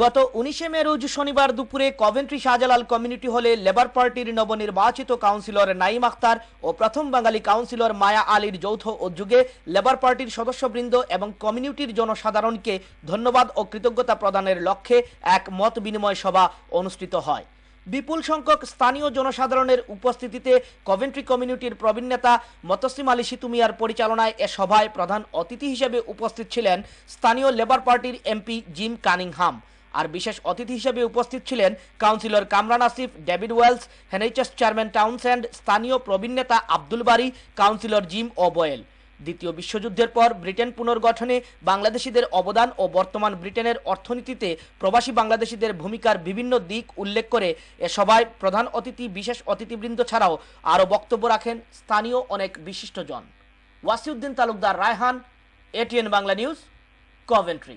গত 19 মে রোজ শনিবার দুপুরে কভেন্ট্রি শাহজালাল কমিউনিটি হলে লেবার পার্টির নবনির্বাচিত কাউন্সিলর নাইম আখতার ও প্রথম বাঙালি কাউন্সিলর মায়া আলীর যৌথ উদ্যোগে লেবার পার্টির সদস্যবৃন্দ এবং কমিউনিটির জনসাধারণকে ধন্যবাদ ও কৃতজ্ঞতা প্রদানের লক্ষ্যে এক মত বিনিময় সভা অনুষ্ঠিত হয়। বিপুল সংখ্যক স্থানীয় জনসাধারণের উপস্থিতিতে কভেন্ট্রি কমিউনিটির প্রবীণ নেতা মতসিম আলী সিতুমিয়ার পরিচালনায় এ সভায় প্রধান অতিথি হিসেবে উপস্থিত ছিলেন স্থানীয় লেবার পার্টির এমপি জিম কানিংহাম। আর বিশেষ অতিথি হিসেবে উপস্থিত ছিলেন councillor Kamran Asif, David Wells, NHS chairman Townsend, স্থানীয় প্রবীণ নেতা আব্দুল বারি, কাউন্সিলর জিম ওবয়েল। দ্বিতীয় বিশ্বযুদ্ধের পর ব্রিটেন পুনর্গঠনে বাংলাদেশিদের অবদান ও বর্তমান ব্রিটেনের অর্থনীতিতে প্রবাসী বাংলাদেশিদের ভূমিকার বিভিন্ন দিক উল্লেখ করে এ সভায় প্রধান অতিথি, বিশেষ অতিথিবৃন্দ ছাড়াও আরও বক্তব্য রাখেন স্থানীয় অনেক বিশিষ্টজন। Wasiuddin Talukdar, Raihan, ATN Bangla news, Coventry.